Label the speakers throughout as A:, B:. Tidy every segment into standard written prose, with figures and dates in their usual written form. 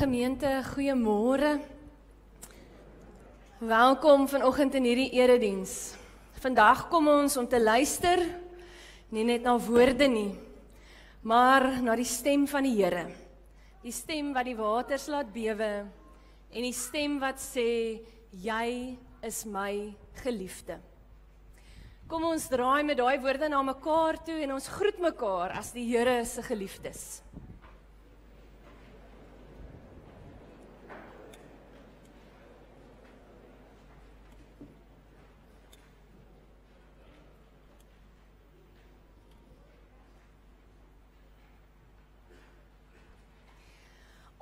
A: Gemeente, goeiemôre. Welkom vanoggend in hierdie erediens. Vandag kom ons om te luister, nie net na woorde nie, maar na die stem van die Here. Die stem wat die waters laat bewe en die stem wat sê, jy is my geliefde. Kom ons draai met daai woorde na mekaar toe en ons groet mekaar as die Here se geliefdes.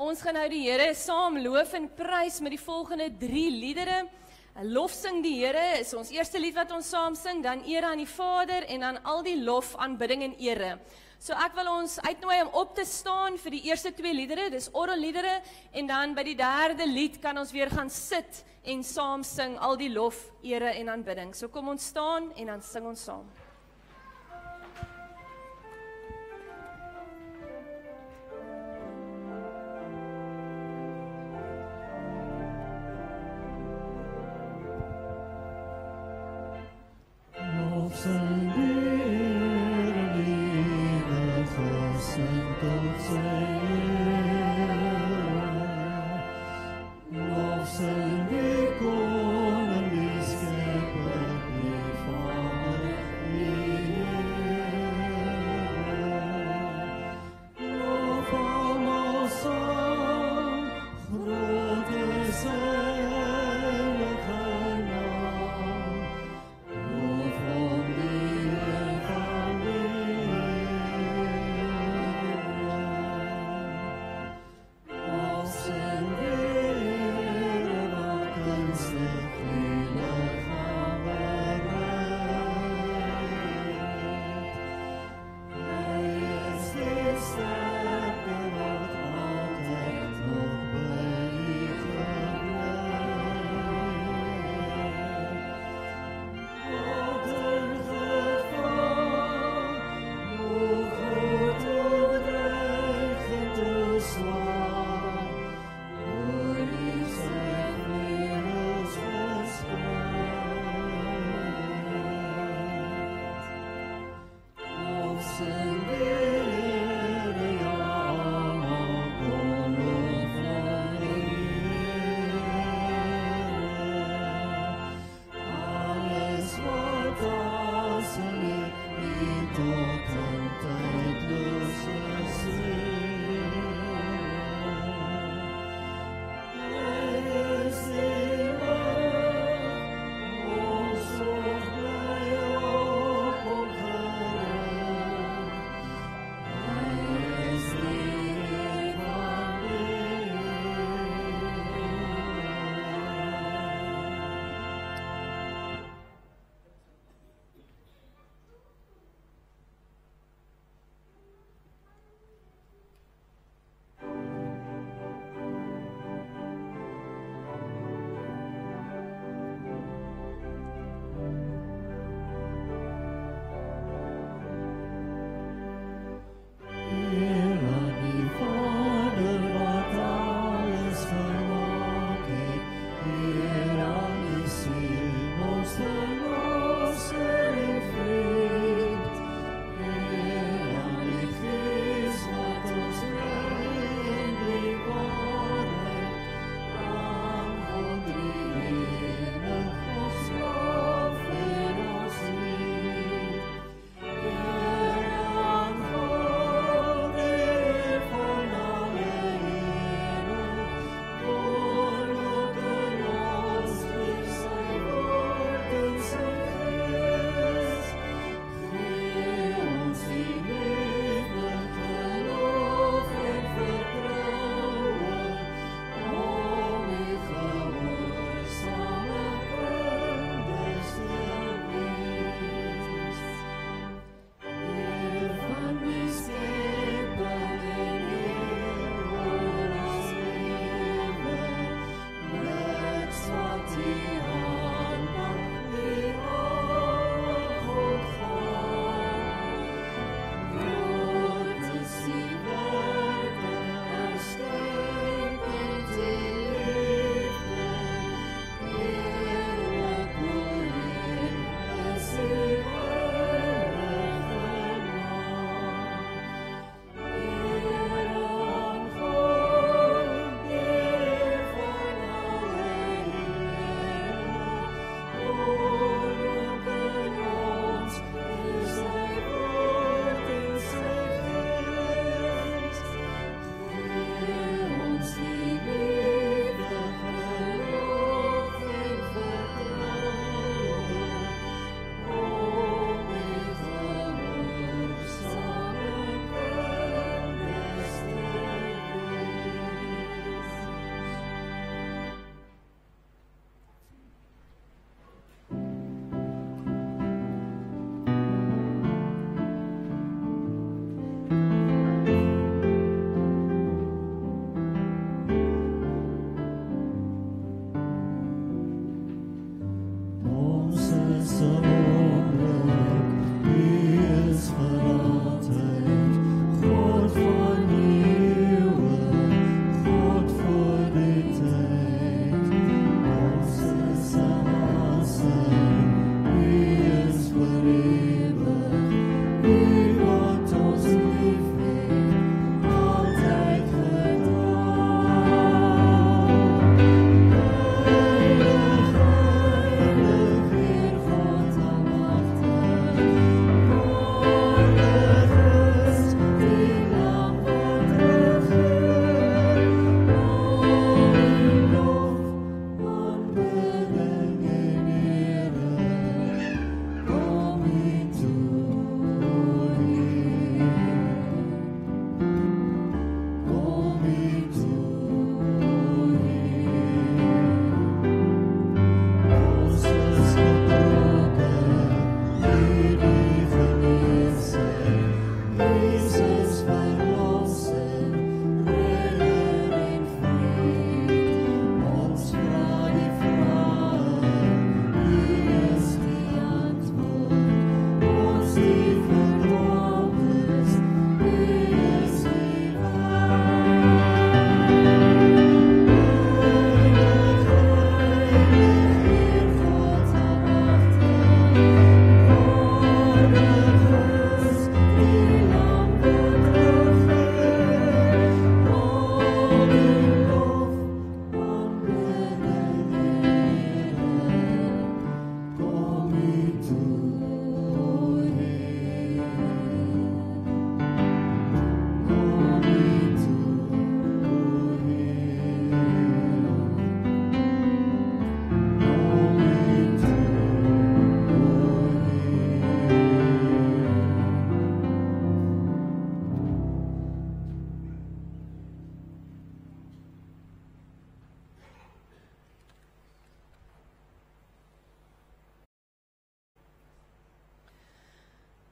A: Ons gaan nou die Here saam loof en prys met die volgende 3 liedere. Lofsing die Here is ons eerste lied wat ons saam sing, dan ere aan die Vader en dan al die lof, aanbidding en ere. So ek wil ons uitnooi om op te staan vir die eerste 2 liedere, dis orgelliedere, en dan by die 3de lied kan ons weer gaan sit en saam sing al die lof, ere en aanbidding. So kom ons staan en dan sing ons saam.
B: Vader,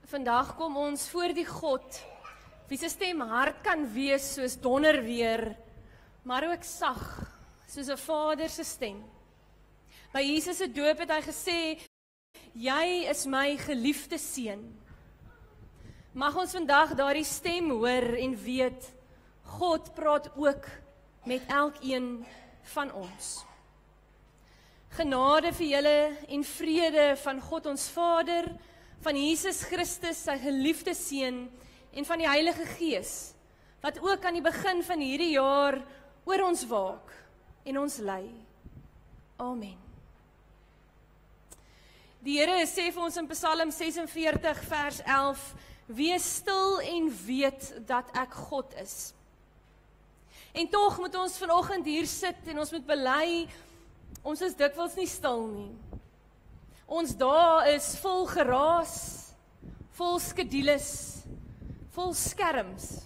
A: Vandag kom ons voor die God, wie se stem hard kan wees soos donderweer, maar ook sag, soos 'n Vader se stem. By Jesus se doop het hy gesê, jy is my geliefde seun. Mag ons vandag daardie stem hoor en weet, God praat ook met elkeen van ons. Genade vir julle en vrede van God ons Vader, van Jesus Christus, sy geliefde seun, en van die Heilige Gees, wat ook aan die begin van hierdie jaar oor ons waak en ons lei. Amen. Die Here sê vir ons in Psalm 46 vers 11, wees stil en weet dat ek God is. En tog moet ons vanoggend hier sit en ons moet bely, ons is dikwels nie stil nie. Ons dae is vol geraas, vol skedules, vol skerms.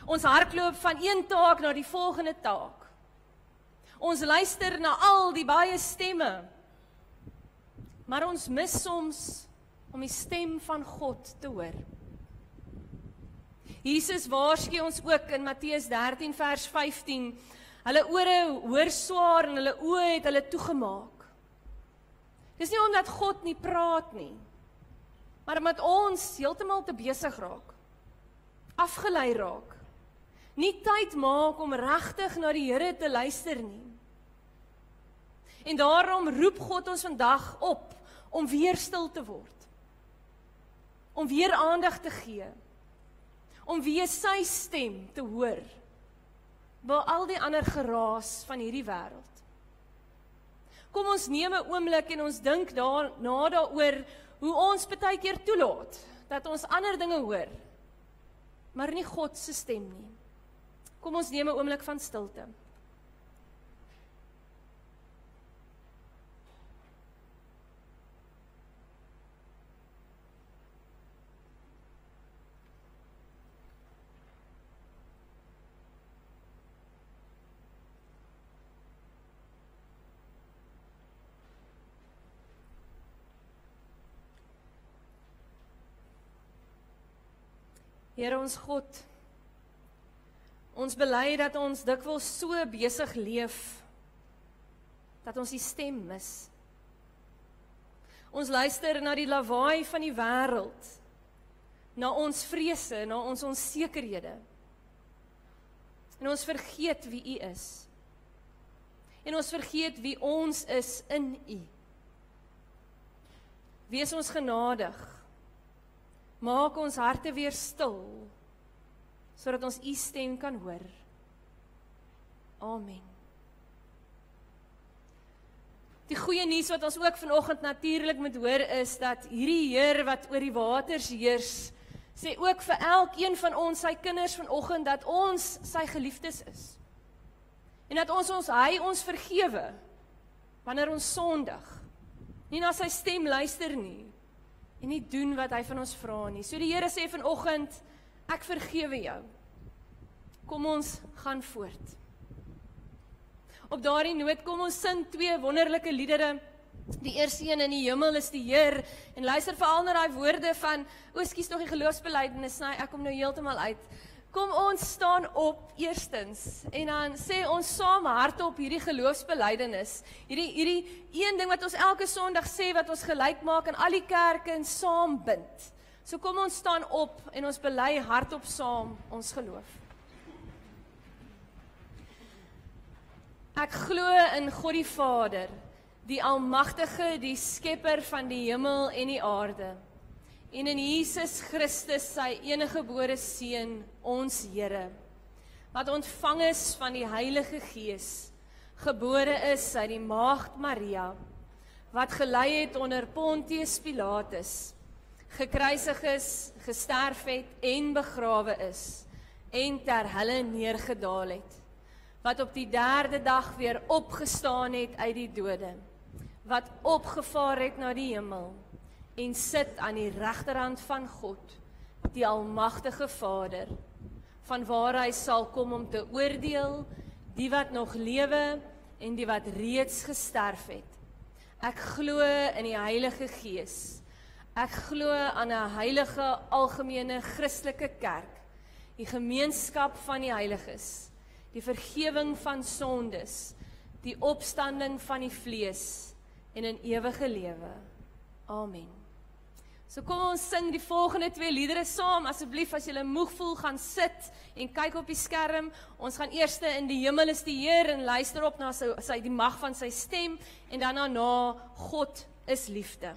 A: Ons hardloop van een taak na die volgende taak. Ons luister na al die baie stemme, maar ons mis soms om die stem van God te hoor. Jesus waarsku ons ook in Matteus 13 vers 15, hulle ore hoor swaar en hulle oë het hulle toegemaak. Dis nie omdat God nie praat nie, maar omdat ons heeltemal te besig raak, afgelei raak, nie tyd maak om regtig na die Here te luister nie. En daarom roep God ons vandag op om weer stil te word, om weer aandag te gee, om weer sy stem te hoor, by al die ander geraas van hierdie wêreld. Kom ons neem 'n oomblik en ons dink daaroor hoe ons baie keer toelaat, dat ons ander dinge hoor, maar nie God se stem nie. Kom ons neem 'n oomblik van stilte. Here ons God, ons bely dat ons dikwels so besig leef, dat ons die stem mis. Ons luister na die lawaai van die wêreld, na ons vrese, na ons onsekerhede. En ons vergeet wie U is. En ons vergeet wie ons is in U. Wees ons genadig. Maak ons harte weer stil, sodat ons U stem kan hoor. Amen. Die goeie nuus wat ons ook vanoggend natuurlik moet hoor is, dat hierdie Heer wat oor die waters heers, sê ook vir elkeen van ons, sy kinders vanoggend, dat ons sy geliefdes is. En dat hy ons vergewe, wanneer ons sondig, nie na sy stem luister nie, en nie doen wat hy van ons vra nie. So die Here sê vanoggend, ek vergewe jou. Kom ons gaan voort. Op daardie noot kom ons sing 2 wonderlike liedere. Die eerste een, in die hemel is die Heer, en luister veral na daai woorde van, ekskuus nog die geloofsbelijdenis, ek kom nou heeltemal uit. Kom ons staan op eerstens, en dan sê ons saam hardop hierdie geloofsbelijdenis, hierdie een ding wat ons elke Sondag sê, wat ons gelyk maak in al die kerke en saam bind. So kom ons staan op en ons bely hardop saam ons geloof. Ek glo in God die Vader, die Almagtige, die Skepper van die hemel en die aarde, en in Jesus Christus, sy eniggebore Seun, ons Here, wat ontvang is van die Heilige Gees, gebore is uit die Maagd Maria, wat gelei het onder Pontius Pilatus, gekruisig is, gesterf het en begrawe is, en ter helle neergedaal het, wat op die 3de dag weer opgestaan het uit die dode, wat opgevaar het na die hemel, en sit aan die regterhand van God, die Almagtige Vader, van waar hy sal kom om te oordeel, die wat nog lewe en die wat reeds gesterf het. Ek glo in die Heilige Gees, Ek glo aan 'n heilige, algemene Christelike kerk, die gemeenskap van die heiliges, die vergewing van sondes, die opstanding van die vlees en 'n ewige lewe. Amen. So kom ons sing die volgende 2 liedere saam. Asseblief as jy moeg voel, gaan sit en kyk op die skerm. Ons gaan eers in die hemel is die Heer en luister op na die mag van sy stem en dan daarna God is liefde.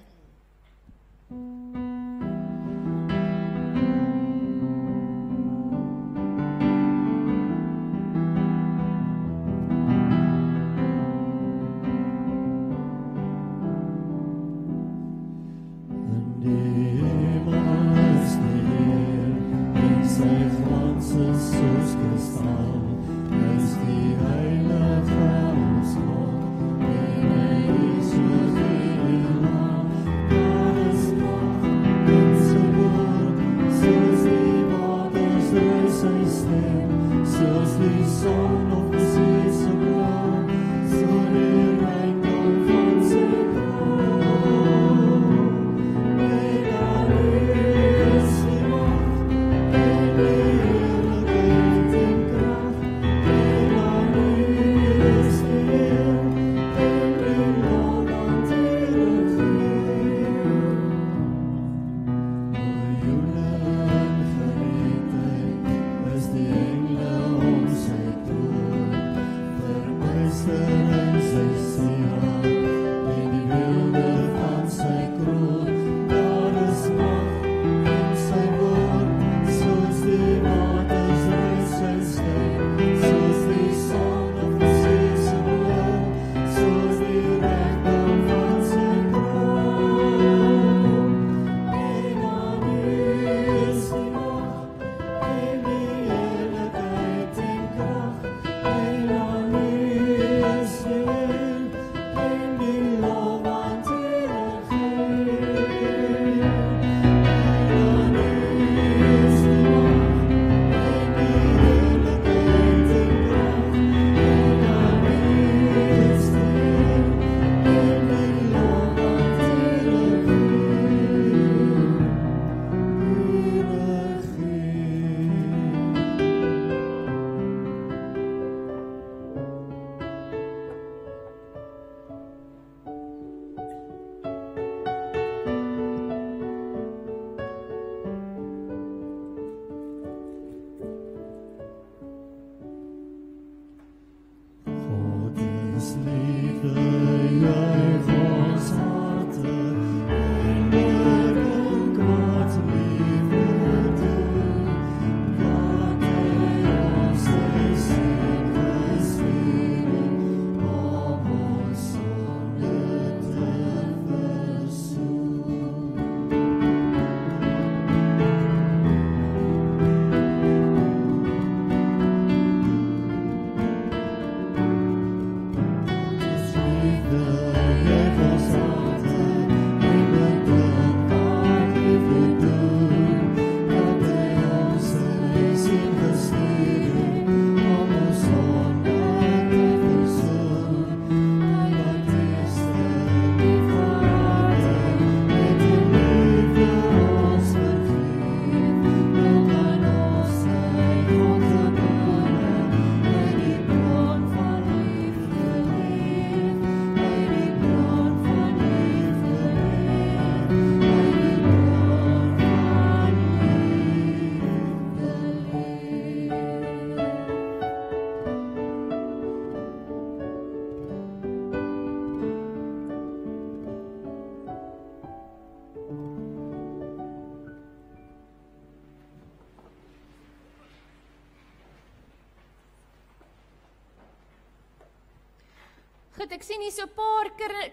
A: Goed, ek sien hier so 'n paar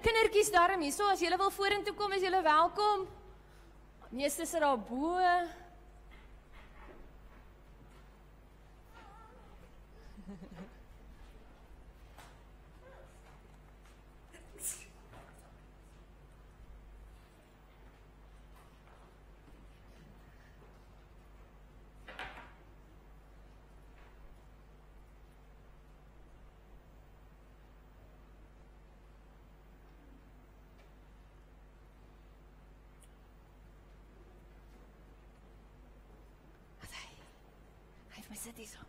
A: kindertjies daarom hier. So as julle wil vorentoe kom, is julle welkom. Meeste sit daar bo. my sit hier so.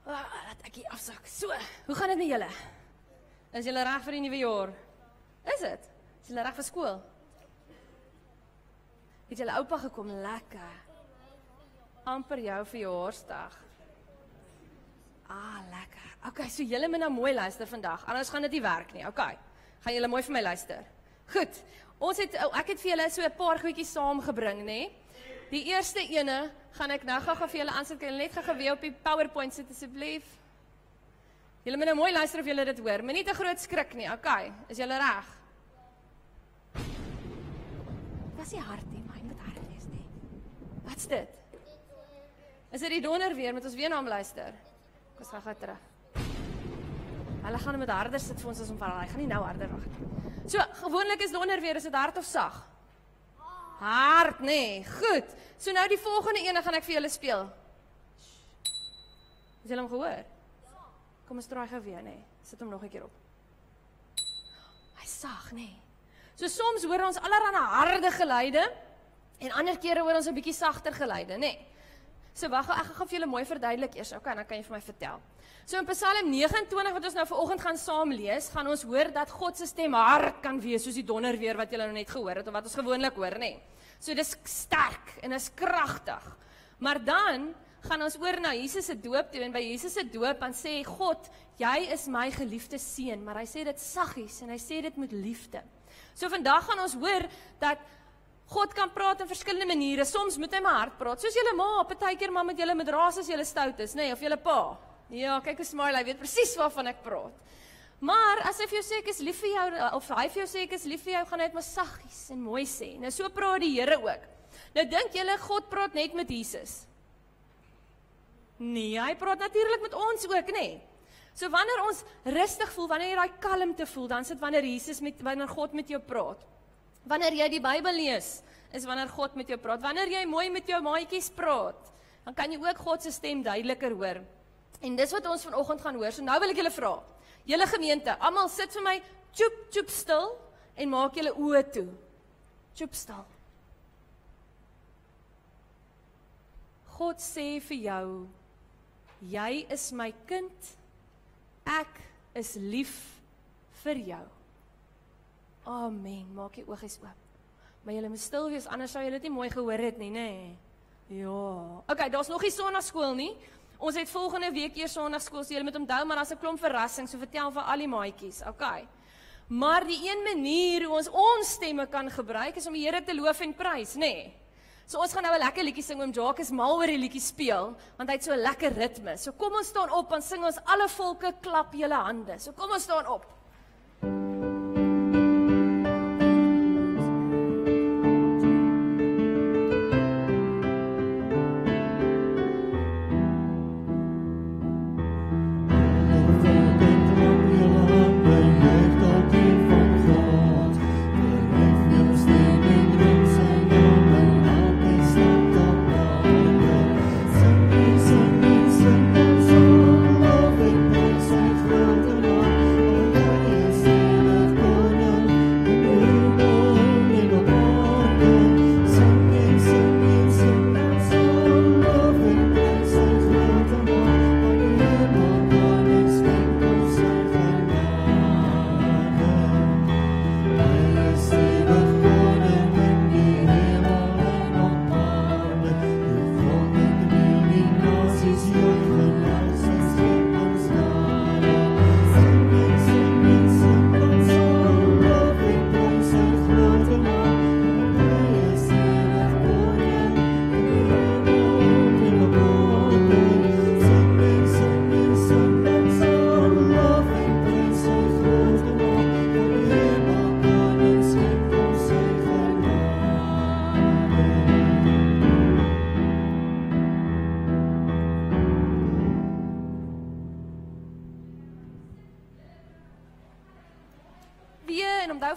A: Laat ek hier afsak. So, hoe gaan dit met julle? Is julle reg vir die nuwe jaar? Is dit? Is julle reg vir skool? Het julle oupa gekom? Lekker. Amper jou verjaarsdag. Lekker. Okay, so julle moet nou mooi luister vandag. Anders gaan dit nie werk nie. Okay. Gaan julle mooi vir my luister. Goed. Ek het vir julle so 'n paar goedjies saamgebring, nê? Die eerste ene gaan ek nou gou-gou vir julle aansit. Kan julle net gou-gou weer op die PowerPoint sit asseblief? Julle moet nou mooi luister of julle dit hoor. Moenie te groot skrik nie. Okay. Is julle reg? Was nie hard nie, maar hy moet hard wees nie. Wat's dit? Is dit die donder weer? Moet ons weer na hom luister? Ons gaan terug. Hulle gaan met harder sit vir ons as om van hy gaan nie nou harder wag. So, gewoonlik is donder weer, is dit hard of sag? Hard, nee. Goed. So nou die volgende ene gaan ek vir julle speel. Is julle hom gehoor? Kom ons draai gou weer, nee. Sit hom nog 'n keer op. Hy sag, nee. So soms hoor ons allerhande harde geluide en ander kere hoor ons 'n bietjie sagter geluide, nee. So wag, ek gaan vir julle mooi verduidelik eers. Okay, dan kan jy vir my vertel. So in Psalm 29 wat ons nou vanoggend gaan saam lees, gaan ons hoor dat God se stem hard kan wees soos die donder weer wat julle nou net gehoor het of wat ons gewoonlik hoor, nê. So dis sterk en is kragtig. Maar dan gaan ons oor na Jesus se doop toe en by Jesus se doop dan sê God, jy is my geliefde seun, maar hy sê dit saggies en hy sê dit met liefde. So vandag gaan ons hoor dat God kan praat in verskillende maniere. Soms moet hy maar hard praat. Soos julle ma, partykeer maar met julle met raas as julle stout is, nê, of julle pa. Ja, kyk hoe smile, hy weet presies waarvan ek praat. Maar as hy vir jou sê ek is lief vir jou of hy vir jou sê ek is lief vir jou, gaan hy dit maar saggies en mooi sê. Nou so praat die Here ook. Nou dink julle God praat net met Jesus? Nee, hy praat natuurlik met ons ook, nê. So wanneer ons rustig voel, wanneer jy daai kalmte voel, dan sit wanneer God met jou praat. Wanneer jy die Bybel lees, is wanneer God met jou praat. Wanneer jy mooi met jou maatjies praat, dan kan jy ook God se stem duideliker hoor. En dis wat ons vanoggend gaan hoor. So nou wil ek julle vra. Julle gemeente, almal sit vir my tjoep stil en maak julle oë toe. Tjoep stil. God sê vir jou, jy is my kind. Ek is lief vir jou. Amen. Maak jy oogies oop. Maar julle moet stil wees, anders sou julle dit nie mooi gehoor het nie, nê? Ja. Okay, daar's nog nie sonnaarskool nie. Ons het volgende week eers sonnaarskool, so julle moet onthou, maar daar's 'n klomp verrassings, so vertel vir al die maatjies. Okay. Maar die een manier hoe ons stemme kan gebruik is om die Here te loof en prys, nê? So ons gaan nou 'n lekker liedjie sing, oom Jacques is mal oor die liedjie speel, want hy het so 'n lekker ritme. So kom ons staan op en sing ons alle volke klap julle hande. So kom ons staan op.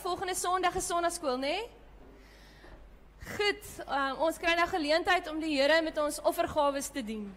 A: Volgende Sondag is sonnaarskool, nê? Goed, ons kry nou geleentheid om die Here met ons offergawes te dien.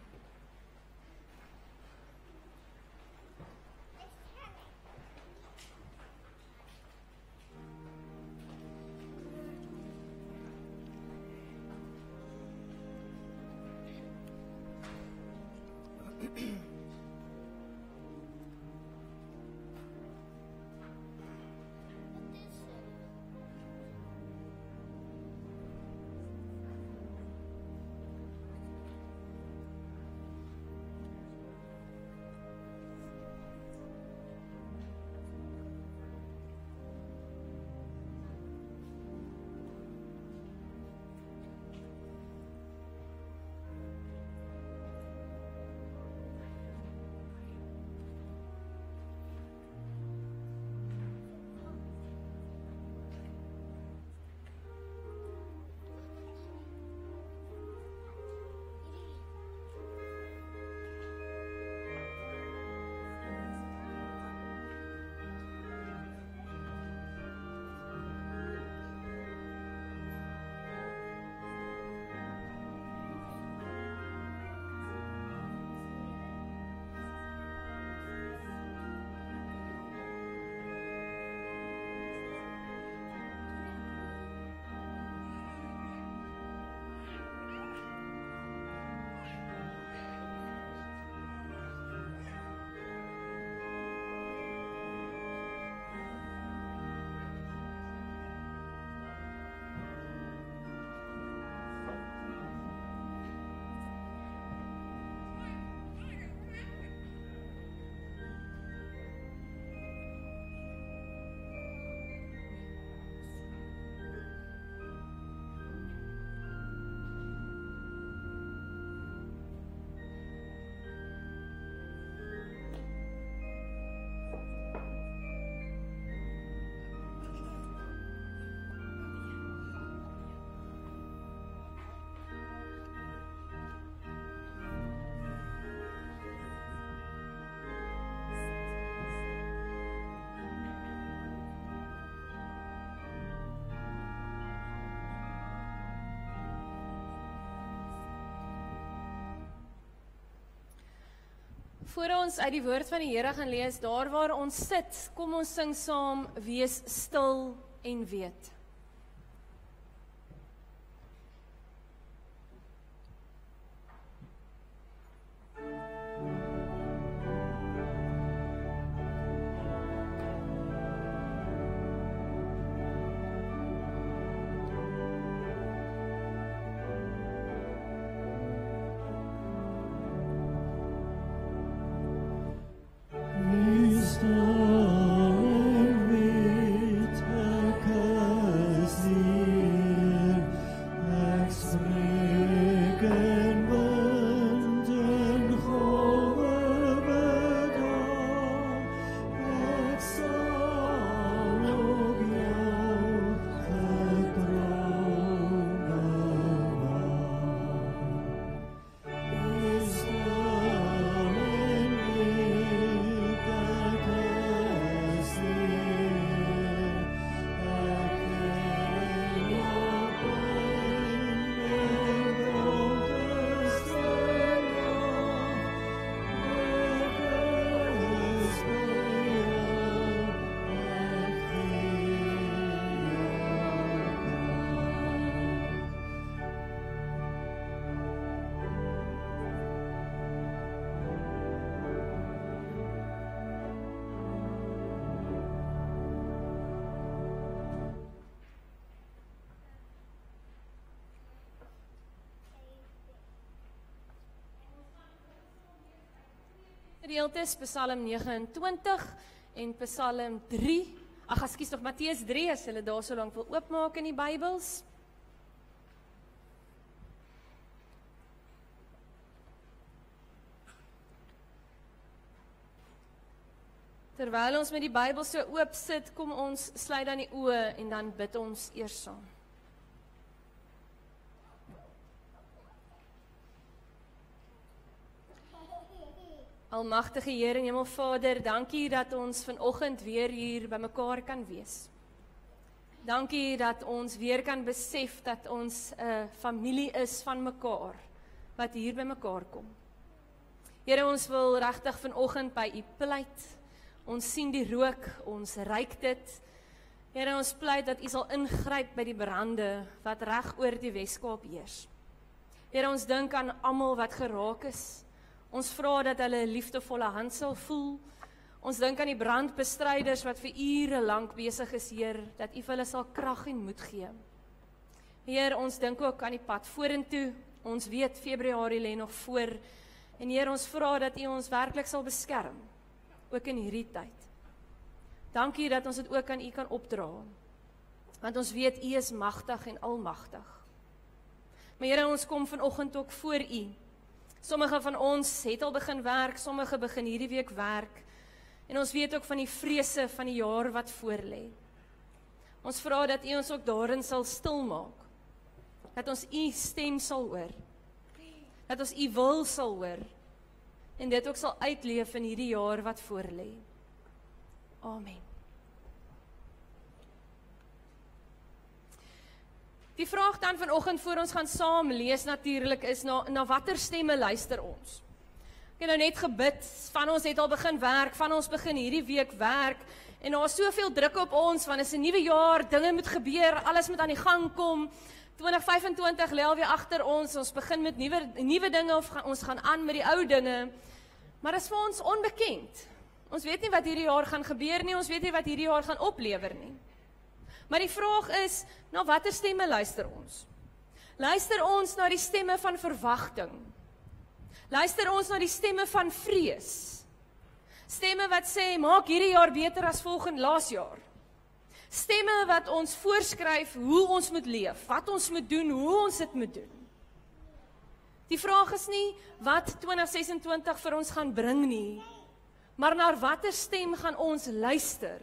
A: Voor ons uit die woord van die Here gaan lees, daar waar ons sit, kom ons sing saam, wees stil en weet. Gedeeltes Psalm 29 en Psalm 3. Ekskuus nog Matteus 3 as hulle daar so lank wil oopmaak in die Bybels. Terwyl ons met die Bybel so oop sit, kom ons sluit dan die oë en dan bid ons eers saam. Almagtige Here en Hemelvader, dankie dat ons vanoggend weer hier by mekaar kan wees. Dankie dat ons weer kan besef dat ons 'n familie is van mekaar, wat hier by mekaar kom. Here, ons wil regtig vanoggend by U pleit. Ons sien die rook, ons ruik dit. Here, ons pleit dat U sal ingryp by die brande wat reg oor die Weskaap heers. Here, ons dink aan almal wat geraak is. Ons vra dat hulle 'n liefdevolle hand sal voel. Ons dink aan die brandbestryders wat vir ure lank besig is, Heer, dat U vir hulle sal krag en moed gee. Heer, ons dink ook aan die pad vorentoe. Ons weet Februarie lê nog voor. En Heer, ons vra dat U ons werklik sal beskerm, ook in hierdie tyd. Dankie dat ons dit ook aan U kan opdra, want ons weet U is magtig en almagtig. Maar Here, ons kom vanoggend ook voor U. Sommige van ons het al begin werk, sommige begin hierdie week werk. En ons weet ook van die vrese van die jaar wat voorlê. Ons vra dat U ons ook daarin sal stilmaak. Dat ons U stem sal hoor. Dat ons U wil sal hoor. En dit ook sal uitleef in hierdie jaar wat voorlê. Amen. Die vraag dan vanoggend voor ons gaan saam lees natuurlik is na watter stemme luister ons? Ek het nou net gebid, van ons het al begin werk, van ons begin hierdie week werk, en daar is soveel druk op ons, want is 'n nuwe jaar, dinge moet gebeur, alles moet aan die gang kom, 2025 lê alweer agter ons begin met nuwe dinge, of ons gaan aan met die ou dinge, maar dit is vir ons onbekend. Ons weet nie wat hierdie jaar gaan gebeur nie, ons weet nie wat hierdie jaar gaan oplewer nie. Maar die vraag is, na watter stemme luister ons? Luister ons na die stemme van verwagting? Luister ons na die stemme van vrees? Stemme wat sê, maak hierdie jaar beter as laas jaar. Stemme wat ons voorskryf hoe ons moet leef, wat ons moet doen, hoe ons dit moet doen. Die vraag is nie wat 2026 vir ons gaan bring nie, maar na watter stem gaan ons luister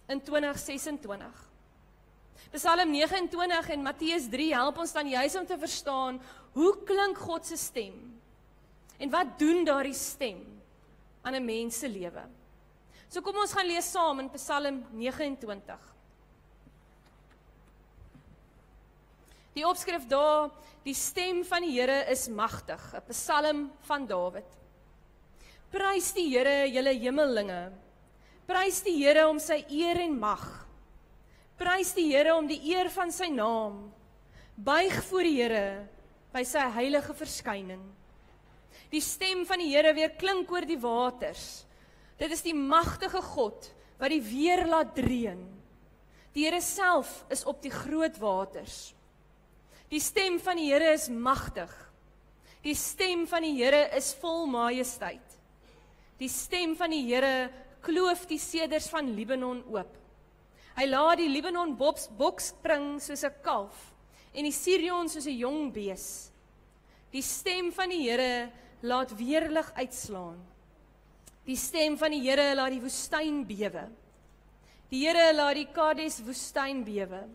A: in 2026? Psalm 29 en Matteus 3 help ons dan juis om te verstaan, hoe klink God se stem? En wat doen daardie stem aan 'n mens se lewe? So kom ons gaan lees saam in Psalm 29. Die opskrif daar, die stem van die Here is magtig, 'n Psalm van Dawid. Prys die Here, julle hemellinge. Prys die Here om sy eer en mag. Prys die Here om die eer van sy naam. Buig voor die Here by sy heilige verskyning. Die stem van die Here weer klink oor die waters. Dit is die magtige God wat die weer laat dreun. Die Here self is op die groot waters. Die stem van die Here is magtig. Die stem van die Here is vol majesteit. Die stem van die Here kloof die seders van Libanon oop. Hy laat die Libanon bok spring soos 'n kalf en die Sirion soos 'n jong bees. Die stem van die Here laat weerlig uitslaan. Die stem van die Here laat die woestyn bewe. Die Here laat die Kades woestyn bewe.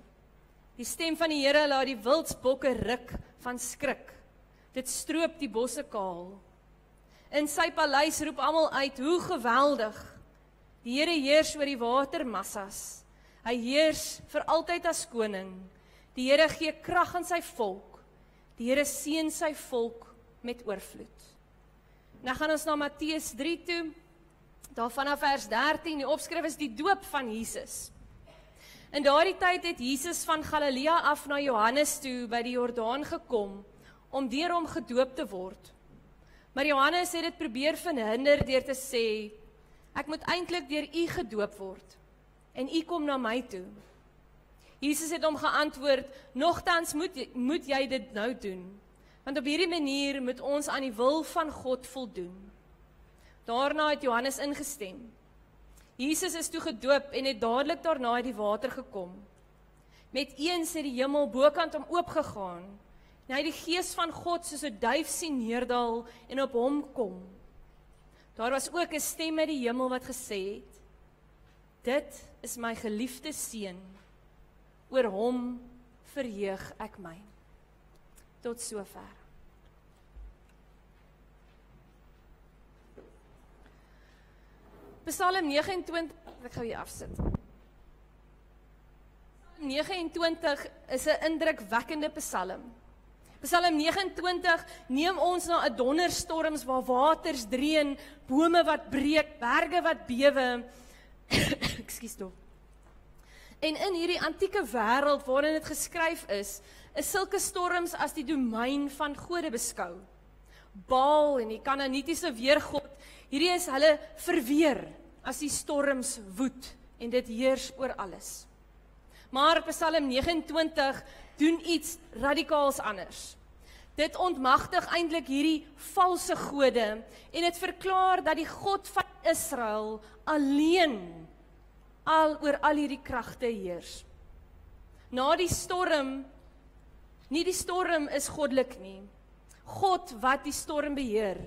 A: Die stem van die Here laat die wildsbokke ruk van skrik. Dit stroop die bosse kaal. In sy paleis roep almal uit, hoe geweldig. Die Here heers oor die watermassas. Hy heers vir altyd as koning. Die Here gee krag aan sy volk. Die Here seën sy volk met oorvloed. Nou gaan ons na Matteus 3 toe. Daar vanaf vers 13, die opskrif is die doop van Jesus. In daardie tyd het Jesus van Galilea af na Johannes toe by die Jordaan gekom, om deur hom gedoop te word. Maar Johannes het dit probeer verhinder deur te sê, ek moet eintlik deur u gedoop word, en u kom na my toe. Jesus het hom geantwoord, nogtans moet jy dit nou doen, want op hierdie manier moet ons aan die wil van God voldoen. Daarna het Johannes ingestem. Jesus is toe gedoop en het dadelik daarna uit die water gekom. Met eens het die hemel bokant hom oopgegaan, en hy het die gees van God soos 'n duif sien neerdal en op hom kom. Daar was ook 'n stem uit die hemel wat gesê het, dit is my geliefde seun, oor hom verheug ek my. Tot sover. Psalm 29, ek gaan hier afsit. Psalm 29 is 'n indrukwekkende psalm. Psalm 29 neem ons na 'n donderstorms waar waters dreun, bome wat breek, berge wat bewe. Ekskuus tog. En in hierdie antieke wêreld waarin dit geskryf is sulke storms as die domein van gode beskou. Baal en die Kanaanitiese weergod, hierdie is hulle verweer as die storms woed en dit heers oor alles. Maar Psalm 29 doen iets radikaals anders. Dit ontmagtig eintlik hierdie valse gode en dit verklaar dat die God van Israel alleen oor al hierdie kragte heers. Na die storm, nie die storm is goddelik nie. God wat die storm beheer,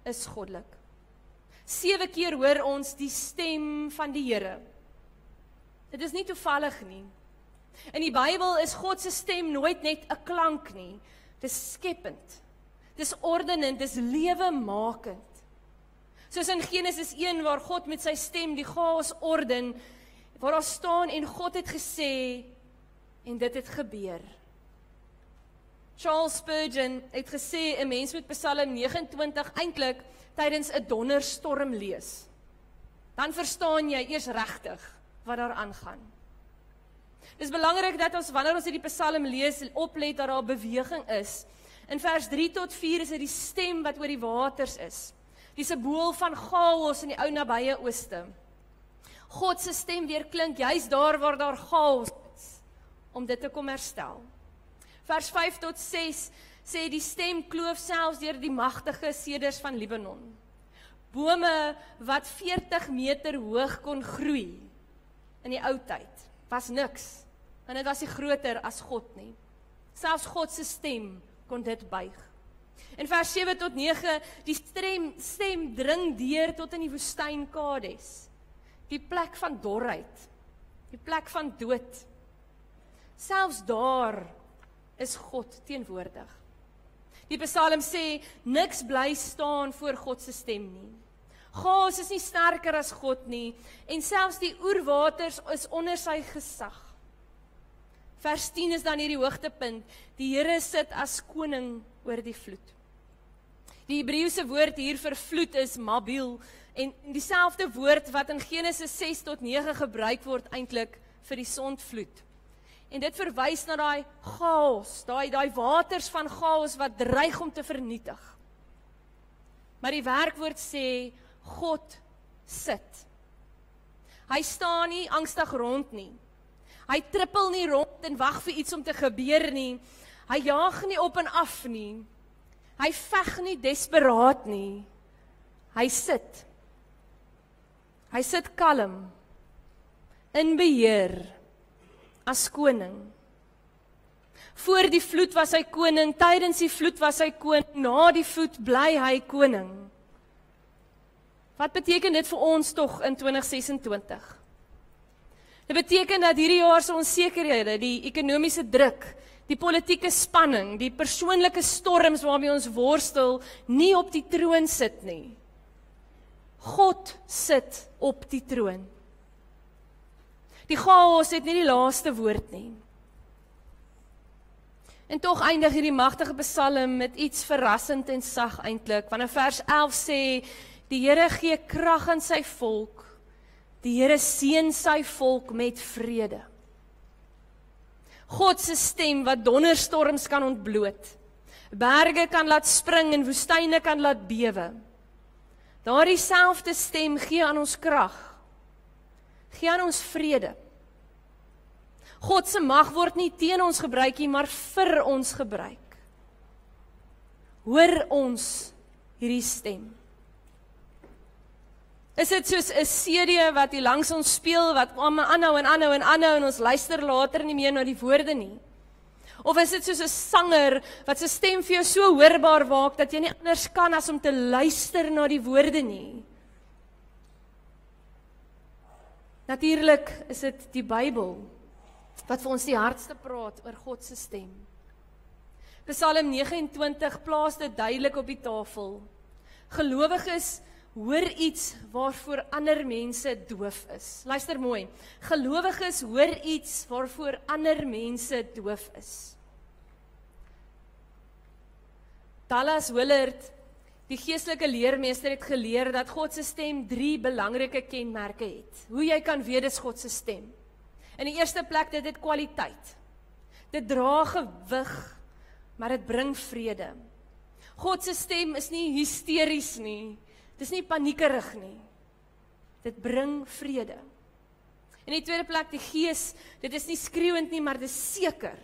A: is goddelik. 7 keer hoor ons die stem van die Here. Dit is nie toevallig nie. In die Bybel is God se stem nooit net 'n klank nie. Dis skepend. Dis ordenend, dis lewemakend. Soos in Genesis 1 waar God met sy stem die chaos orden, waar daar staan en God het gesê en dit het gebeur. Charles Spurgeon het gesê 'n mens moet Psalm 29 eintlik tydens 'n donderstorm lees. Dan verstaan jy eers regtig wat daar aangaan. Dis belangrik dat ons wanneer ons hierdie Psalm lees, oplet dat daar beweging is. In vers 3 tot 4 is dit die stem wat oor die waters is. Die simbool van chaos in die ou nabye ooste. God se stem weer klink juis daar waar daar chaos is, om dit te kom herstel. Vers 5 tot 6 sê die stem kloof selfs deur die magtige seders van Libanon. Bome wat 40 meter hoog kon groei in die ou tyd, was niks, want dit was nie groter as God nie. Selfs God se stem kon dit buig. In vers 7 tot 9, die stem dring deur tot in die woestyn Kades, die plek van dorheid, die plek van dood. Selfs daar is God teenwoordig. Die Psalm sê, niks bly staan voor God se stem nie. Chaos is nie sterker as God nie, en selfs die oerwaters is onder sy gesag. Vers 10 is dan hierdie hoogtepunt, die Here sit as koning oor die vloed. Die Hebreëse woord hier vir vloed is mabil, en dieselfde woord wat in Genesis 6 tot 9 gebruik word eintlik vir die sondvloed. En dit verwys na daai chaos, daai waters van chaos wat dreig om te vernietig. Maar die werkwoord sê, God sit. Hy staan nie angstig rond nie. Hy trippel nie rond en wag vir iets om te gebeur nie. Hy jaag nie op en af nie. Hy veg nie desperaat nie. Hy sit. Hy sit kalm, in beheer, as koning. Voor die vloed was hy koning, tydens die vloed was hy koning, na die vloed bly hy koning. Wat beteken dit vir ons tog in 2026? Dit beteken dat hierdie jaar se onsekerhede, die ekonomiese druk, die politieke spanning, die persoonlike storms waarmee ons worstel, nie op die troon sit nie. God sit op die troon. Die chaos het nie die laaste woord nie. En tog eindig hierdie magtige psalm met iets verrassend en sag eintlik, want in vers 11 sê, die Here gee krag aan sy volk, die Here seën sy volk met vrede. God se stem wat donderstorms kan ontbloot, berge kan laat spring en woestyne kan laat bewe. Daardie selfde stem gee aan ons krag, gee aan ons vrede. God se mag word nie teen ons gebruik nie, maar vir ons gebruik. Hoor ons hierdie stem? Is dit soos 'n CD wat hier langs ons speel, wat aanhou en ons luister later nie meer na die woorde nie? Of is dit soos 'n sanger wat sy stem vir jou so hoorbaar maak, dat jy nie anders kan as om te luister na die woorde nie? Natuurlik is dit die Bybel, wat vir ons die hardste praat oor God se stem. Psalm 29 plaas dit duidelik op die tafel. Gelowiges hoor iets waarvoor ander mense doof is. Luister mooi. Gelowiges hoor iets waarvoor ander mense doof is. Dallas Willard, die geestelike leermeester, het geleer dat God se stem 3 belangrike kenmerke het. Hoe jy kan weet dis God se stem. In die eerste plek, dit het kwaliteit. Dit dra gewig, maar dit bring vrede. God se stem is nie hysteries nie. Dit is nie paniekerig nie. Dit bring vrede. In die tweede plek, die Gees, dit is nie skreeuend nie, maar dit is seker.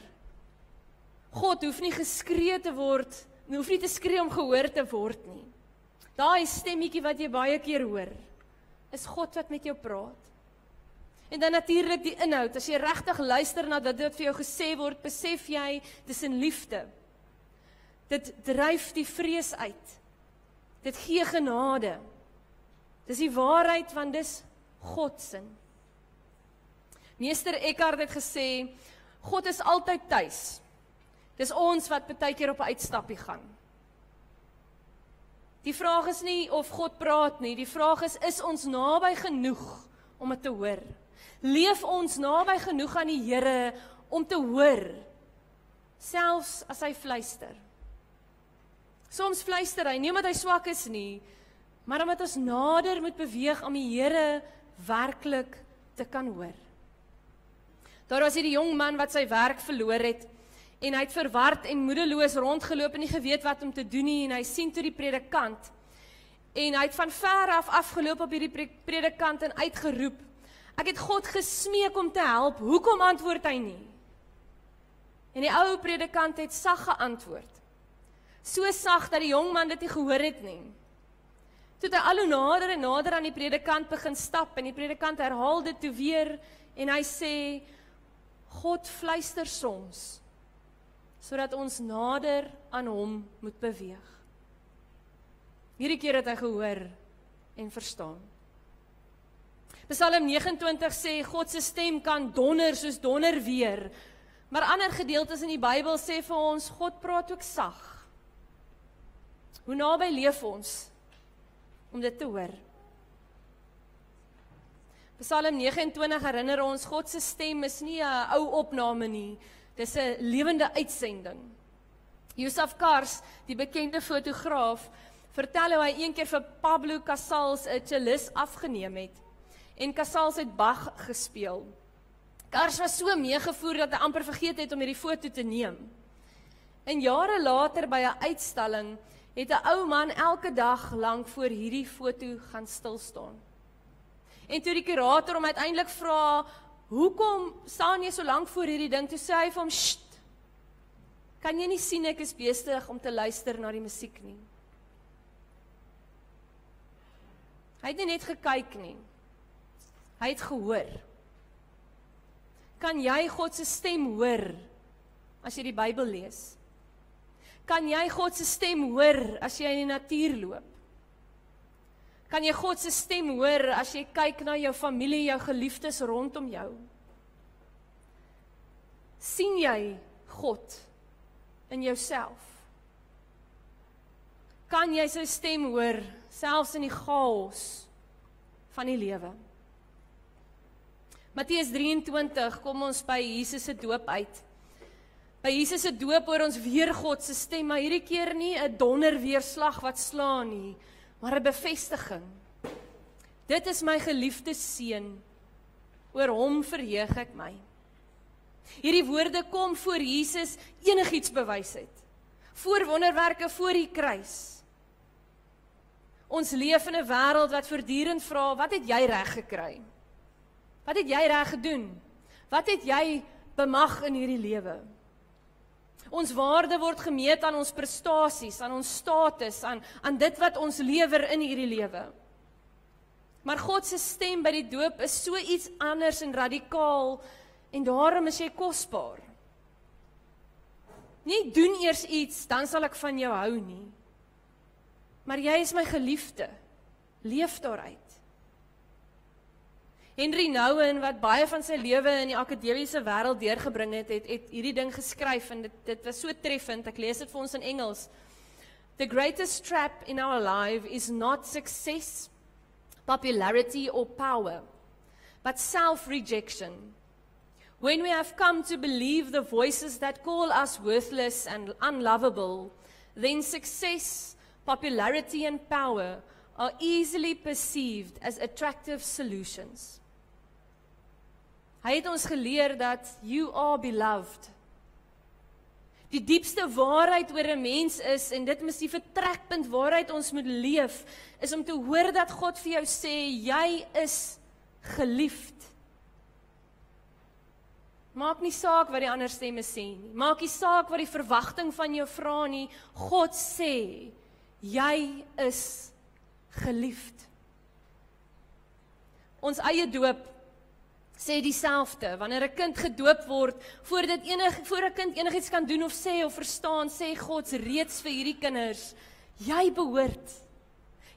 A: God hoef nie geskree te word, hoef nie te skree om gehoor te word nie. Daai stemmetjie wat jy baie keer hoor, is God wat met jou praat. En dan natuurlik die inhoud, as jy regtig luister na dit wat vir jou gesê word, besef jy, dis in liefde. Dit dryf die vrees uit. Dit gee genade. Dis die waarheid, want dis God se. Meester Eckhart het gesê, God is altyd tuis. Dis ons wat baie keer op 'n uitstappie gaan. Die vraag is nie of God praat nie, die vraag is ons naby genoeg om dit te hoor? Leef ons naby genoeg aan die Here om te hoor, selfs as hy fluister? Soms fluister hy, nie omdat hy swak is nie, maar omdat ons nader moet beweeg om die Here werklik te kan hoor. Daar was hierdie jong man wat sy werk verloor het, en hy het verward en moedeloos rondgeloop en nie geweet wat om te doen nie, en hy sien toe die predikant, en hy het van ver af afgeloop op hierdie predikant en uitgeroep, ek het God gesmeek om te help, hoekom antwoord hy nie? En die ou predikant het sag geantwoord, so sag dat die jong man dit nie gehoor het nie. Toe het hy al hoe nader en nader aan die predikant begin stap, en die predikant herhaal dit toe weer, en hy sê, God fluister soms, sodat ons nader aan hom moet beweeg. Hierdie keer het hy gehoor en verstaan. Psalm 29 sê, God se stem kan donder soos donder weer, maar ander gedeeltes in die Bybel sê vir ons, God praat ook sag. Hoe naby leef ons om dit te hoor? Psalm 29 herinner ons, God se stem is nie 'n ou opname nie, dis 'n lewende uitsending. Joseph Kars, die bekende fotograaf, vertel hoe hy een keer vir Pablo Casals 'n cellist afgeneem het. En Casals het Bach gespeel. Kars was so meegevoer dat hy amper vergeet het om hierdie foto te neem. En jare later by 'n uitstalling het 'n ou man elke dag lank voor hierdie foto gaan stil staan. En toe die kurator hom uiteindelik vra, hoekom staan jy so lank voor hierdie ding? Toe sê hy vir hom, "Sst, kan jy nie sien ek is besig om te luister na die musiek nie?" Hy het nie net gekyk nie, hy het gehoor. Kan jy God se stem hoor as jy die Bybel lees? Kan jy God se stem hoor as jy in die natuur loop? Kan jy God se stem hoor as jy kyk na jou familie, jou geliefdes rondom jou? Sien jy God in jouself? Kan jy sy stem hoor, selfs in die chaos van die lewe? Matteus 23 kom ons by Jesus se doop uit. By Jesus se doop hoor ons weer God se stem, maar hierdie keer nie 'n donderweerslag wat slaan nie, maar 'n bevestiging. Dit is my geliefde seun, oor hom verheug ek my. Hierdie woorde kom voor Jesus enigiets bewys het. Voor wonderwerke, voor die kruis. Ons leef in 'n wêreld wat voortdurend vra, wat het jy reg gekry? Wat het jy reg gedoen? Wat het jy bemag in hierdie lewe? Ons waarde word gemeet aan ons prestasies, aan ons status, aan dit wat ons lewer in hierdie lewe. Maar God se stem by die doop is so iets anders en radikaal, en daarom is jy kosbaar. Nie doen eers iets, dan sal ek van jou hou nie. Maar jy is my geliefde, leef daaruit. Henry Nouwen, wat baie van sy lewe in die akademiese wêreld deurgebring het hierdie ding geskryf, en dit was so treffend, ek lees dit vir ons in Engels. The greatest trap in our life is not success, popularity or power, but self-rejection. When we have come to believe the voices that call us worthless and unlovable, then success, popularity and power are easily perceived as attractive solutions. Hy het ons geleer dat you are beloved. Die diepste waarheid oor 'n mens is, en dit is die vertrekpunt waaruit ons moet leef, is om te hoor dat God vir jou sê, jy is geliefd. Maak nie saak wat die ander stemme sê nie. Maak nie saak wat die verwagting van jou vra nie. God sê, jy is geliefd. Ons eie doop sê dieselfde. Wanneer 'n kind gedoop word, voor 'n kind enigiets kan doen of sê of verstaan, sê God reeds vir hierdie kinders, jy behoort.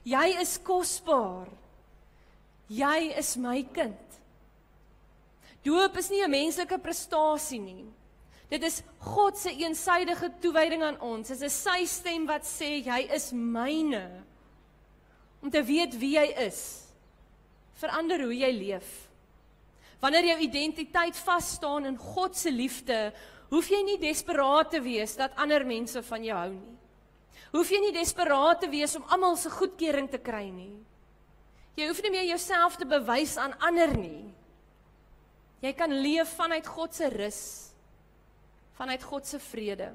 A: Jy is kosbaar. Jy is my kind. Doop is nie 'n menslike prestasie nie. Dit is God se eensydige toewyding aan ons. Dit is sy stem wat sê, jy is myne. Om te weet wie jy is, verander hoe jy leef. Wanneer jou identiteit vasstaan in God se liefde, hoef jy nie desperaat te wees dat ander mense van jou hou nie. Hoef jy nie desperaat te wees om almal se goedkeuring te kry nie. Jy hoef nie meer jouself te bewys aan ander nie. Jy kan leef vanuit God se rus, vanuit God se vrede.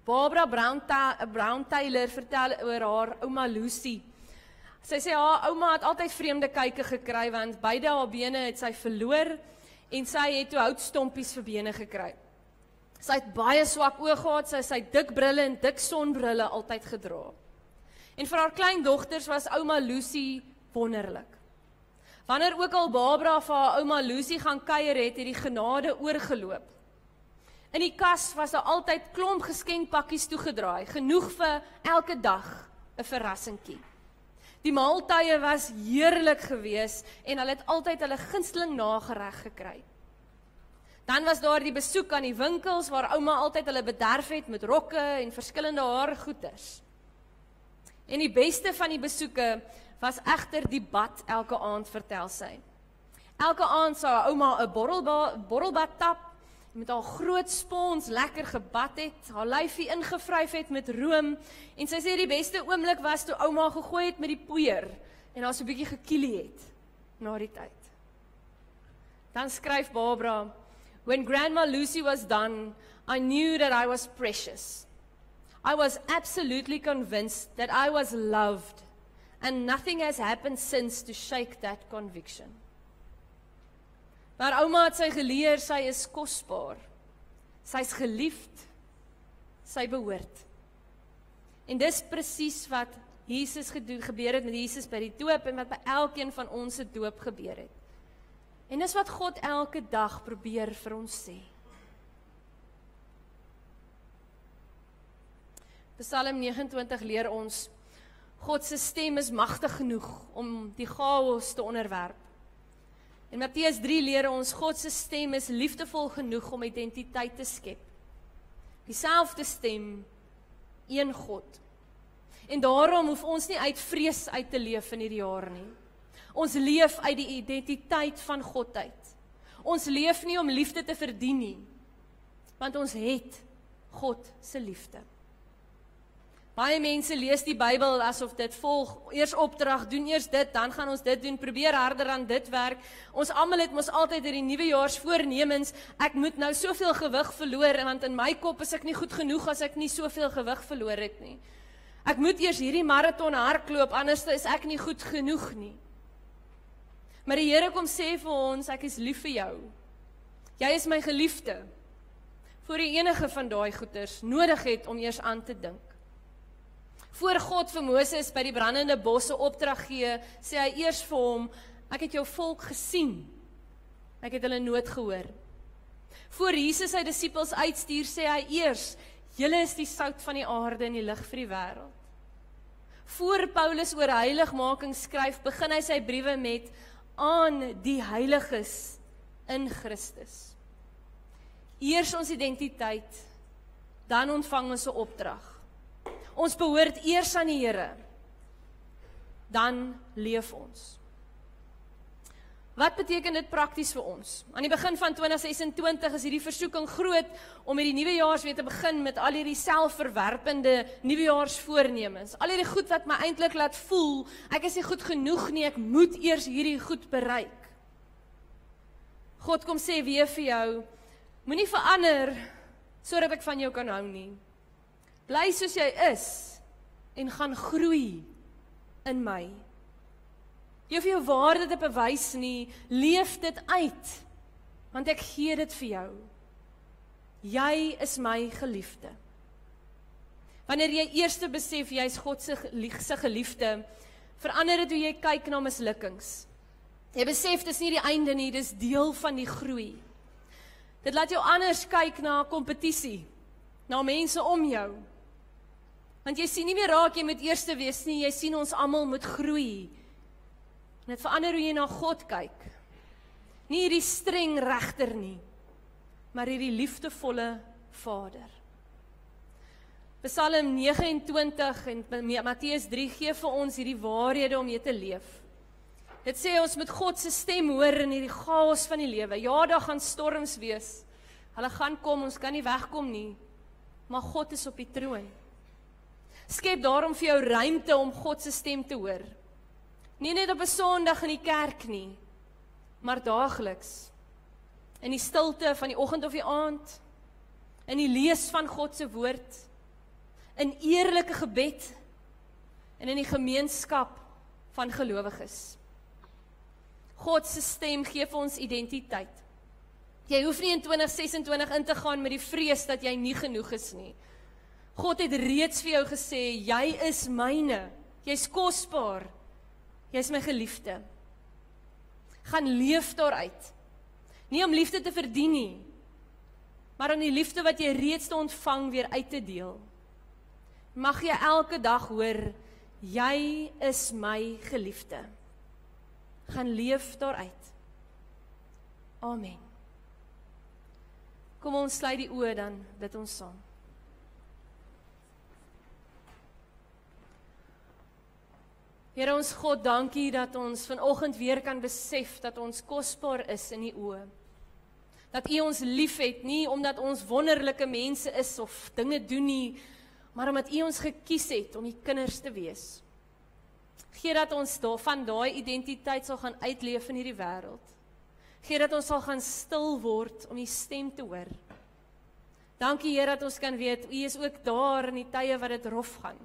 A: Barbara Brown Taylor vertel oor haar ouma Lucy. Sy sê haar ouma het altyd vreemde kyke gekry, want beide haar bene het sy verloor, en sy het toe houtstompies vir bene gekry. Sy het baie swak oë gehad, sy het dik brille en dik sonbrille altyd gedra. En vir haar kleindogters was ouma Lucy wonderlik. Wanneer ook al Barbara vir haar ouma Lucy gaan kuier het die genade oorgeloop. In die kas was daar altyd klomp geskenkpakkies toegedraai, genoeg vir elke dag 'n verrassingkie. Die maaltye was heerlik geweest en hulle het altyd hulle gunsteling nagereg gekry. Dan was daar die besoek aan die winkels waar ouma altyd hulle bederf het met rokke en verskillende haargoeders. En die beste van die besoeke was egter die bad elke aand, vertel sy. Elke aand sou ouma 'n borrelbad tap, met haar groot spons lekker gebad het, haar lyfie ingevryf het met room, en sy sê die beste oomblik was toe ouma gegooi het met die poeier, en haar so 'n bietjie gekielie het, na die tyd. Dan skryf Barbara, when Grandma Lucy was done, I knew that I was precious. I was absolutely convinced that I was loved, and nothing has happened since to shake that conviction. Maar ouma het sy geleer, sy is kosbaar, sy is geliefd, sy behoort. En dis presies wat Jesus gebeur het met Jesus by die doop, en wat by elkeen van ons se doop gebeur het. En dis wat God elke dag probeer vir ons sê. Psalm 29 leer ons, God se stem is magtig genoeg om die chaos te onderwerp. En Matteus 3 leer ons, God se stem is liefdevol genoeg om identiteit te skep. Dieselfde stem, een God. En daarom hoef ons nie uit vrees uit te leef in hierdie jaar nie. Ons leef uit die identiteit van God uit. Ons leef nie om liefde te verdien nie, want ons het God se liefde. Baie mense lees die Bybel asof dit volg, eers opdrag, doen eers dit, dan gaan ons dit doen, probeer harder aan dit werk. Ons almal het mos altyd in die nuwejaarsvoornemens, ek moet nou soveel gewig verloor, want in my kop is ek nie goed genoeg as ek nie soveel gewig verloor het nie. Ek moet eers hierdie marathon hardloop, anders is ek nie goed genoeg nie. Maar die Here kom sê vir ons, ek is lief vir jou. Jy is my geliefde. Voor die enige van daai goeters nodig het om eers aan te dink. Voor God vir Moses by die brandende bosse opdrag gee, sê hy eers vir hom, ek het jou volk gesien. Ek het hulle nood gehoor. Voor Jesus sy disippels uitstuur, sê hy eers, julle is die sout van die aarde en die lig vir die wêreld. Voor Paulus oor heiligmaking skryf, begin hy sy briewe met, aan die heiliges in Christus. Eers ons identiteit, dan ontvang ons 'n opdrag. Ons behoort eers aan die Here, dan leef ons. Wat beteken dit prakties vir ons? Aan die begin van 2026 is hierdie versoeking groot om met die nuwe jaars weer te begin met al hierdie selfverwerpende nuwejaarsvoornemens. Al hierdie goed wat my eintlik laat voel, ek is nie goed genoeg nie, ek moet eers hierdie goed bereik. God kom sê weer vir jou, moenie verander sodat ek van jou kan hou nie. Bly soos jy is en gaan groei in my. Jy hoef jou waarde te bewys nie, leef dit uit, want ek gee dit vir jou. Jy is my geliefde. Wanneer jy eers besef, jy is God se geliefde, verander dit hoe jy kyk na mislukkings. Jy besef, dis nie die einde nie, dis deel van die groei. Dit laat jou anders kyk na kompetisie, na mense om jou. Want jy sien nie meer raak, jy moet eerste wees nie, jy sien ons almal moet groei. En dit verander hoe jy na God kyk. Nie hierdie streng regter nie, maar hierdie liefdevolle Vader. Psalm 29 en Matteus 3 gee vir ons hierdie waarhede om mee te leef. Dit sê ons moet God se stem hoor in hierdie chaos van die lewe. Ja, daar gaan storms wees. Hulle gaan kom, ons kan nie wegkom nie. Maar God is op die troon. Skep daarom vir jou ruimte om God se stem te hoor. Nie net op 'n Sondag in die kerk nie, maar daagliks. In die stilte van die oggend of die aand, in die lees van God se woord, in eerlike gebed en in die gemeenskap van gelowiges. God se stem gee vir ons identiteit. Jy hoef nie in 2026 in te gaan met die vrees dat jy nie genoeg is nie. God het reeds vir jou gesê, jy is myne, jy's kosbaar, jy's my geliefde. Gaan leef daaruit. Nie om liefde te verdien nie, maar om die liefde wat jy reeds te ontvang weer uit te deel. Mag jy elke dag hoor, jy is my geliefde. Gaan leef daaruit. Amen. Kom ons sluit die oë, dan bid ons saam. Here ons God, dankie dat ons vanoggend weer kan besef dat ons kosbaar is in U oë. Dat U ons liefhet, nie omdat ons wonderlike mense is of dinge doen nie, maar omdat U ons gekies het om U kinders te wees. Gee dat ons van daai identiteit sal gaan uitleef in hierdie wêreld. Gee dat ons sal gaan stil word om U stem te hoor. Dankie Here dat ons kan weet, U is ook daar in die tye wat dit rof gaan.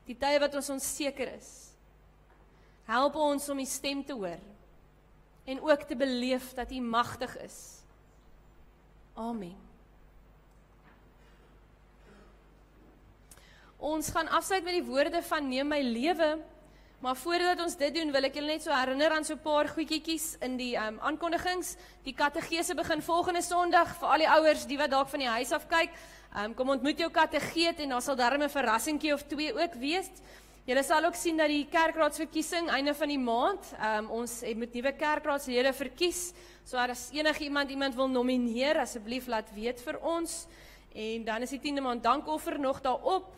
A: Die tye wat ons onseker is. Help ons om U stem te hoor. En ook te beleef dat U magtig is. Amen. Ons gaan afsluit met die woorde van Neem my lewe, maar voordat ons dit doen, wil ek julle net so herinner aan so 'n paar goedjies in die aankondigings. Die kategese begin volgende Sondag, vir al die ouers, die wat dalk van die huis af kyk, kom ontmoet jou kategeet en daar sal darm 'n verrassingkie of 2 ook wees. Julle sal ook sien dat die kerkraadsverkiesing einde van die maand, ons moet nuwe kerkraadslede verkies, so as iemand wil nomineer, asseblief laat weet vir ons, en dan is die 10de maand dankoffer nog daarop,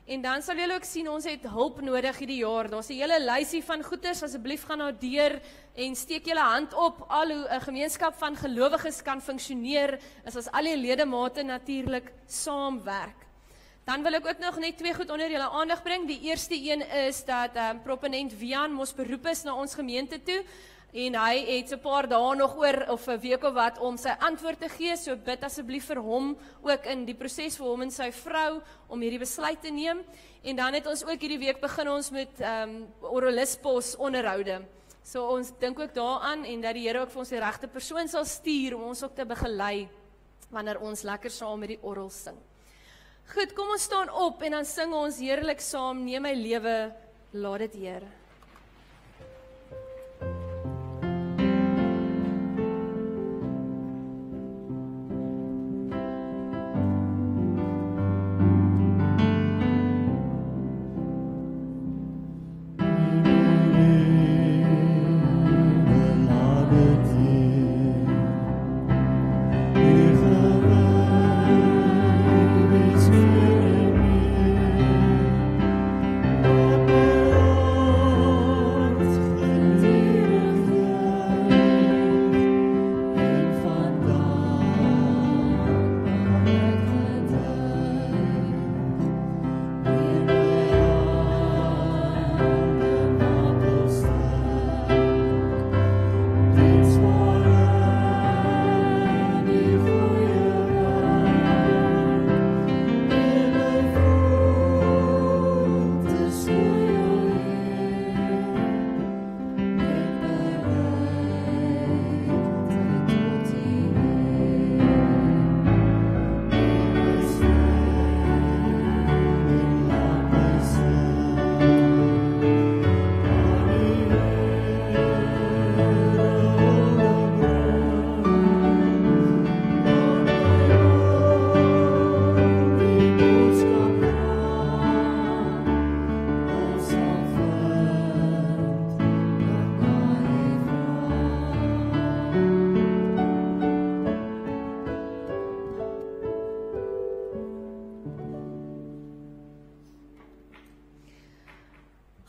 A: en dan sal julle ook sien, ons het hulp nodig hierdie jaar, daar's 'n hele lysie van goeders, asseblief gaan nou deur, en steek julle hand op, al hoe 'n gemeenskap van gelowiges kan funksioneer, as al die ledemate natuurlik saamwerk. Dan wil ek ook nog net 2 goed onder julle aandag bring. Die eerste een is dat proponent Wian mos beroep is na ons gemeente toe, en hy het so 'n paar dae nog oor, of 'n week of wat, om sy antwoord te gee, so bid asseblief vir hom, ook in die proses vir hom en sy vrou, om hierdie besluit te neem. En dan het ons ook hierdie week begin ons met Orolispos onderhoude. So ons dink ook daaraan, en dat die Here ook vir ons die regte persoon sal stuur, om ons ook te begelei, wanneer ons lekker saam met die orgel sing. Goed, kom ons staan op en dan sing ons heerlik saam, Neem my lewe, laat dit Here.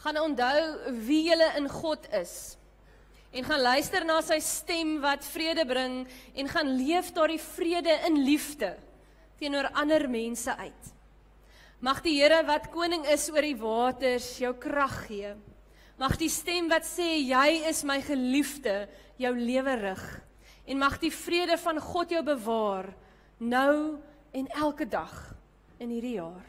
A: Gaan onthou wie julle in God is, en gaan luister na sy stem wat vrede bring, en gaan leef daardie vrede in liefde teenoor ander mense uit. Mag die Here wat koning is oor die waters jou krag gee. Mag die stem wat sê, jy is my geliefde, jou lewe rig. En mag die vrede van God jou bewaar, nou en elke dag in hierdie jaar.